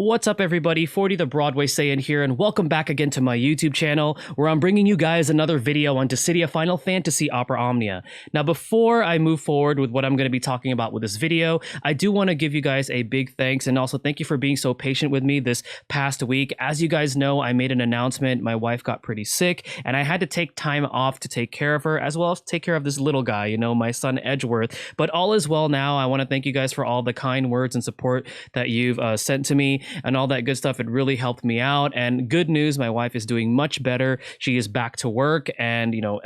What's up everybody, 40 the Broadway Saiyan here, and welcome back again to my YouTube channel, where I'm bringing you guys another video on Dissidia Final Fantasy Opera Omnia. Now before I move forward with what I'm going to be talking about with this video, I do want to give you guys a big thanks, and also thank you for being so patient with me this past week. As you guys know, I made an announcement, my wife got pretty sick, and I had to take time off to take care of her, as well as take care of this little guy, you know, my son Edgeworth. But all is well now. I want to thank you guys for all the kind words and support that you've sent to me, and all that good stuff. It really helped me out. And good news, my wife is doing much better. She is back to work, and you know,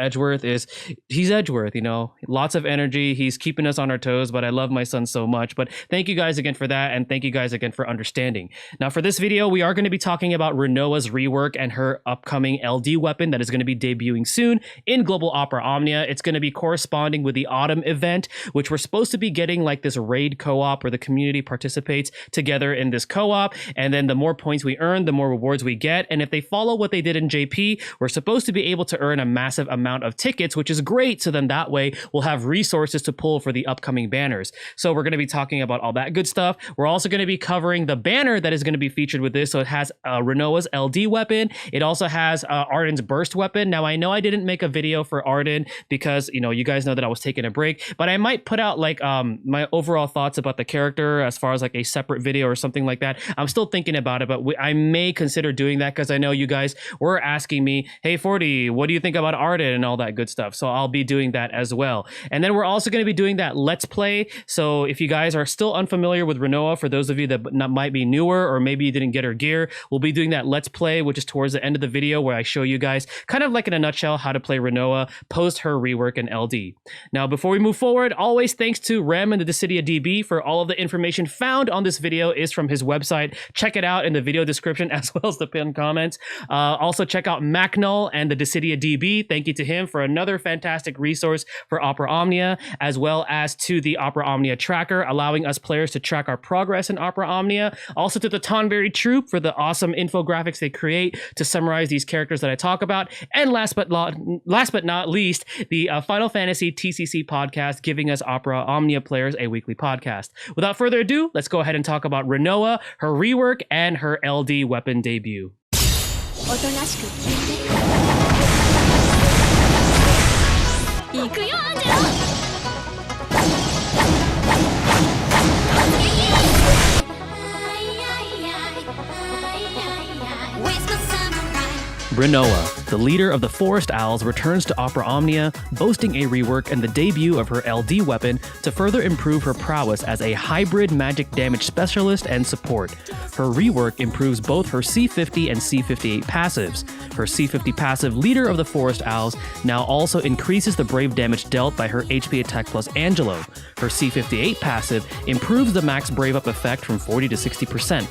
he's Edgeworth, you know, lots of energy. He's keeping us on our toes, but I love my son so much. But thank you guys again for that, and thank you guys again for understanding. Now for this video, we are going to be talking about Rinoa's rework and her upcoming LD weapon that is going to be debuting soon in Global Opera Omnia. It's going to be corresponding with the autumn event, which we're supposed to be getting like this raid co-op where the community participates together in this co-op, and then the more points we earn, the more rewards we get. And if they follow what they did in JP, we're supposed to be able to earn a massive amount of tickets, which is great. So then that way we'll have resources to pull for the upcoming banners. So we're going to be talking about all that good stuff. We're also going to be covering the banner that is going to be featured with this. So it has Rinoa's LD weapon. It also has Arden's burst weapon. Now I know I didn't make a video for Arden because, you know, you guys know that I was taking a break, but I might put out like my overall thoughts about the character as far as like a separate video or something like that. I'm still thinking about it, but I may consider doing that because I know you guys were asking me, hey 40, what do you think about Arden and all that good stuff? So I'll be doing that as well. And then we're also going to be doing that Let's Play. So if you guys are still unfamiliar with Rinoa, for those of you that might be newer, or maybe you didn't get her gear, we'll be doing that Let's Play, which is towards the end of the video, where I show you guys kind of like in a nutshell how to play Rinoa post her rework in LD. Now before we move forward, always thanks to Rem and the Dissidia DB for all of the information found on this video is from his website. Check it out in the video description as well as the pinned comments. Also check out Macnull and the Dissidia DB. Thank you to him for another fantastic resource for Opera Omnia, as well as to the Opera Omnia tracker, allowing us players to track our progress in Opera Omnia. Also to the Tonberry Troop for the awesome infographics they create to summarize these characters that I talk about. And last but not least, the Final Fantasy TCC podcast, giving us Opera Omnia players a weekly podcast. Without further ado, let's go ahead and talk about Rinoa, her rework, and her LD weapon debut. Rinoa, the leader of the Forest Owls, returns to Opera Omnia, boasting a rework and the debut of her LD weapon to further improve her prowess as a hybrid magic damage specialist and support. Her rework improves both her C50 and C58 passives. Her C50 passive, Leader of the Forest Owls, now also increases the brave damage dealt by her HP attack plus Angelo. Her C58 passive improves the max brave up effect from 40 to 60%.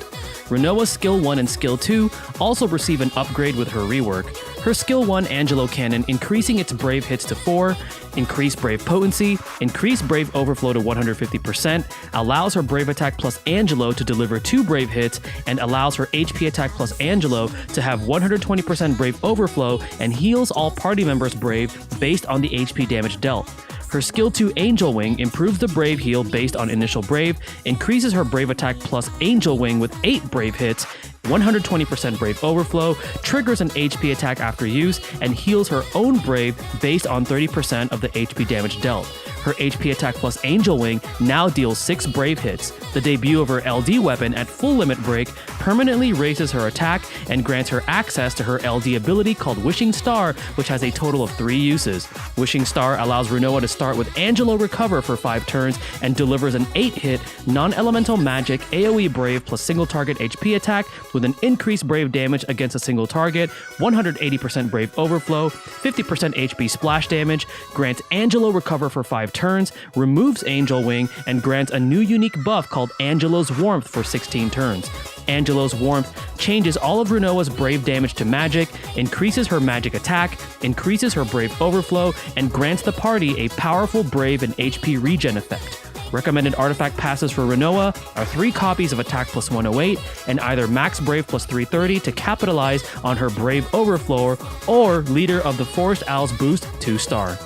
Rinoa's Skill 1 and Skill 2 also receive an upgrade with her rework. Her Skill 1 Angelo Cannon increasing its brave hits to 4, increased brave potency, increased brave overflow to 150%, allows her brave attack plus Angelo to deliver 2 brave hits, and allows her HP attack plus Angelo to have 120% brave overflow and heals all party members brave based on the HP damage dealt. Her Skill 2 Angel Wing improves the Brave heal based on initial Brave, increases her Brave attack plus Angel Wing with 8 Brave hits, 120% Brave overflow, triggers an HP attack after use, and heals her own Brave based on 30% of the HP damage dealt. Her HP attack plus Angel Wing now deals 6 Brave hits. The debut of her LD weapon at full limit break permanently raises her attack and grants her access to her LD ability called Wishing Star, which has a total of 3 uses. Wishing Star allows Rinoa to start with Angelo Recover for 5 turns and delivers an 8-hit non-elemental magic AoE Brave plus single target HP attack with an increased Brave damage against a single target, 180% Brave overflow, 50% HP splash damage, grants Angelo Recover for 5 turns, removes Angel Wing, and grants a new unique buff called Angelo's Warmth for 16 turns. Angelo's Warmth changes all of Rinoa's brave damage to magic, increases her magic attack, increases her brave overflow, and grants the party a powerful brave and HP regen effect. Recommended artifact passives for Rinoa are 3 copies of Attack plus 108 and either Max Brave plus 330 to capitalize on her Brave Overflow, or Leader of the Forest Owls boost 2-star.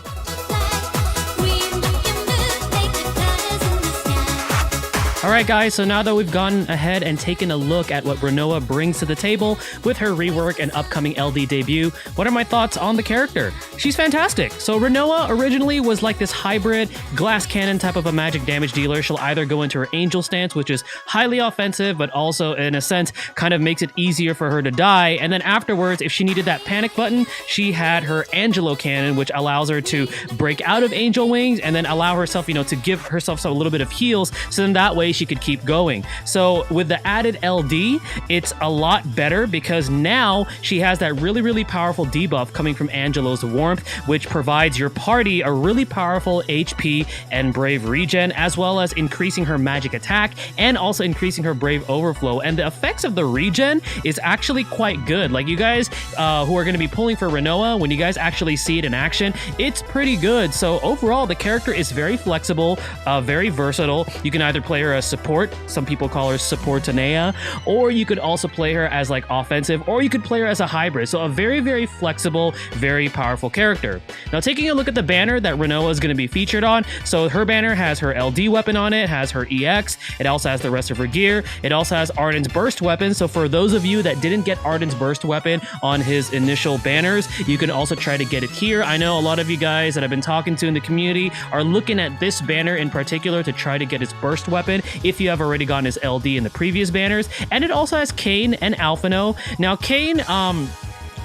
Alright guys, so now that we've gone ahead and taken a look at what Rinoa brings to the table with her rework and upcoming LD debut, what are my thoughts on the character? She's fantastic. So Rinoa originally was like this hybrid glass cannon type of a magic damage dealer. She'll either go into her angel stance, which is highly offensive, but also in a sense kind of makes it easier for her to die. And then afterwards, if she needed that panic button, she had her Angelo cannon, which allows her to break out of angel wings and then allow herself, to give herself a little bit of heals. So then that way she could keep going. So with the added LD, it's a lot better because now she has that really powerful debuff coming from Angelo's warmth, which provides your party a really powerful HP and brave regen, as well as increasing her magic attack and also increasing her brave overflow. And the effects of the regen is actually quite good. Like you guys who are going to be pulling for Rinoa, when you guys actually see it in action, it's pretty good. So overall, the character is very flexible, very versatile. You can either play her as support, some people call her Supportanea, or you could also play her as like offensive, or you could play her as a hybrid. So a very flexible, very powerful character. Now taking a look at the banner that Rinoa is going to be featured on, so her banner has her LD weapon on it, has her EX, it also has the rest of her gear, it also has Arden's burst weapon. So for those of you that didn't get Arden's burst weapon on his initial banners, you can also try to get it here. I know a lot of you guys that I've been talking to in the community are looking at this banner in particular to try to get his burst weapon if you have already gotten his LD in the previous banners. And it also has Kane and Alphino. Now Kane,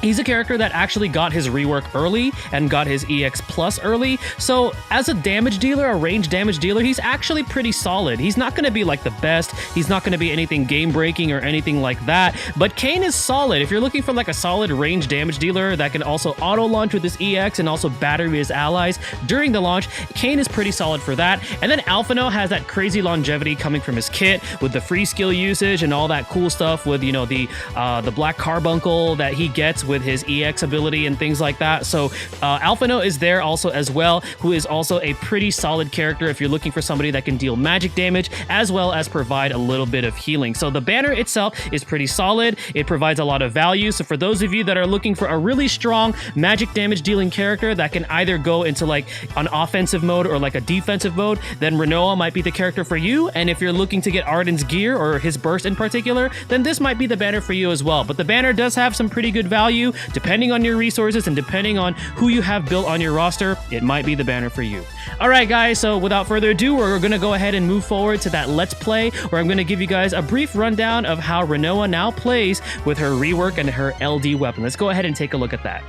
he's a character that actually got his rework early and got his EX plus early. So as a damage dealer, a range damage dealer, he's actually pretty solid. He's not going to be like the best. He's not going to be anything game breaking or anything like that. But Kane is solid. If you're looking for like a solid range damage dealer that can also auto launch with his EX and also batter his allies during the launch, Kane is pretty solid for that. And then Alphino has that crazy longevity coming from his kit with the free skill usage and all that cool stuff with, the black carbuncle that he gets with his EX ability and things like that. So Alphino is there also as well, who is also a pretty solid character if you're looking for somebody that can deal magic damage as well as provide a little bit of healing. So the banner itself is pretty solid. It provides a lot of value. So for those of you that are looking for a really strong magic damage dealing character that can either go into like an offensive mode or like a defensive mode, then Rinoa might be the character for you. And if you're looking to get Arden's gear or his burst in particular, then this might be the banner for you as well. But the banner does have some pretty good value. Depending on your resources and depending on who you have built on your roster, it might be the banner for you. All right, guys, so without further ado, we're going to go ahead and move forward to that Let's Play, where I'm going to give you guys a brief rundown of how Rinoa now plays with her rework and her LD weapon. Let's go ahead and take a look at that.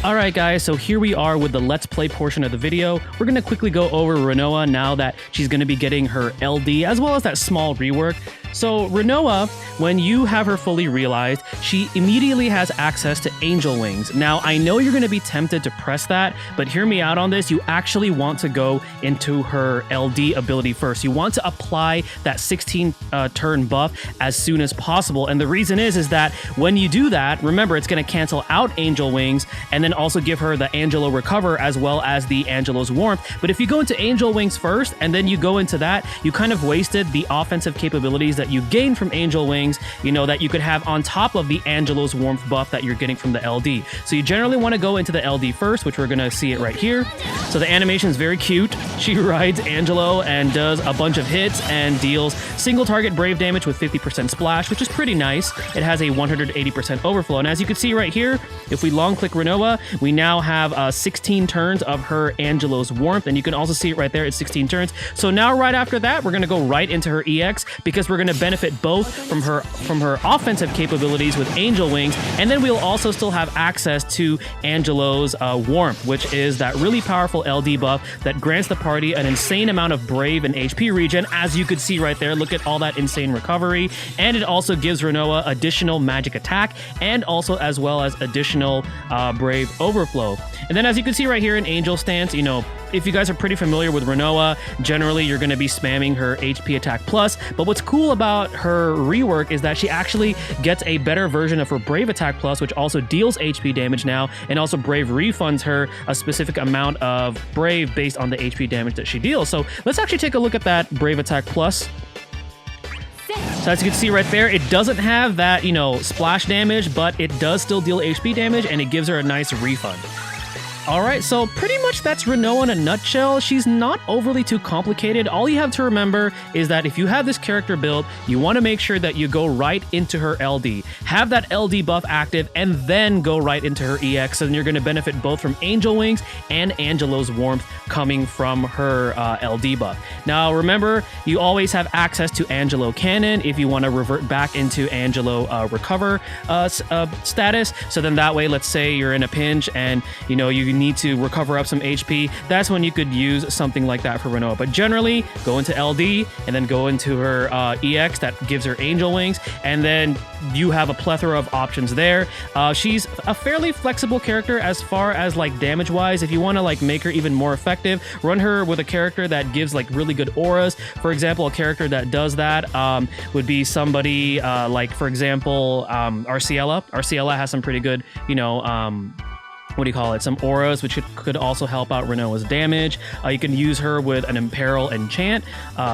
Alright guys, so here we are with the Let's Play portion of the video. We're going to quickly go over Rinoa now that she's going to be getting her LD as well as that small rework. So Rinoa, when you have her fully realized, she immediately has access to angel wings. Now, I know you're going to be tempted to press that, but hear me out on this. You actually want to go into her LD ability first. You want to apply that 16 turn buff as soon as possible. And the reason is that when you do that, remember, it's going to cancel out angel wings and then also give her the Angelo recover as well as the Angelo's warmth. But if you go into angel wings first and then you go into that, you kind of wasted the offensive capabilities that you gain from angel wings, that you could have on top of the Angelo's warmth buff that you're getting from the LD. So you generally want to go into the LD first, which we're going to see it right here. So the animation is very cute. She rides Angelo and does a bunch of hits and deals single target brave damage with 50% splash, which is pretty nice. It has a 180% overflow. And as you can see right here, if we long click Rinoa, we now have 16 turns of her Angelo's warmth, and you can also see it right there. It's 16 turns. So now right after that, we're going to go right into her EX because we're going to benefit both from her offensive capabilities with angel wings, and then we'll also still have access to Angelo's warmth, which is that really powerful LD buff that grants the party an insane amount of brave and HP regen, as you could see right there. Look at all that insane recovery, and it also gives Rinoa additional magic attack and also as well as additional brave overflow. And then as you can see right here in angel stance, if you guys are pretty familiar with Rinoa, generally you're going to be spamming her HP attack plus, but what's cool about her rework is that she actually gets a better version of her brave attack plus, which also deals HP damage now, and also brave refunds her a specific amount of brave based on the HP damage that she deals. So let's actually take a look at that brave attack plus. So as you can see right there, it doesn't have that, splash damage, but it does still deal HP damage, and it gives her a nice refund. Alright, so pretty much that's Rinoa in a nutshell. She's not overly too complicated. All you have to remember is that if you have this character built, you want to make sure that you go right into her LD. Have that LD buff active and then go right into her EX, and you're going to benefit both from Angel Wings and Angelo's warmth coming from her LD buff. Now remember, you always have access to Angelo Cannon if you want to revert back into Angelo recover status. So then that way, let's say you're in a pinch and you need to recover up some HP, that's when you could use something like that for Rinoa. But generally, go into LD and then go into her EX that gives her Angel Wings, and then you have a plethora of options there. She's a fairly flexible character as far as like damage wise. If you want to like make her even more effective, run her with a character that gives like really good auras. For example, a character that does that would be somebody like, for example, Arciela. Arciela has some pretty good, some auras, which could also help out Rinoa's damage. You can use her with an Imperil enchant,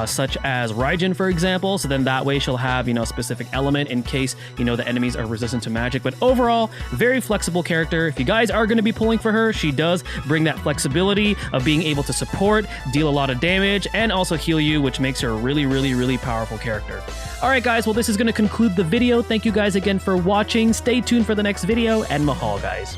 such as Raijin, for example. So then that way she'll have, a specific element in case, the enemies are resistant to magic. But overall, very flexible character. If you guys are going to be pulling for her, she does bring that flexibility of being able to support, deal a lot of damage, and also heal you, which makes her a really, really, really powerful character. All right, guys. Well, this is going to conclude the video. Thank you guys again for watching. Stay tuned for the next video, and mahal, guys.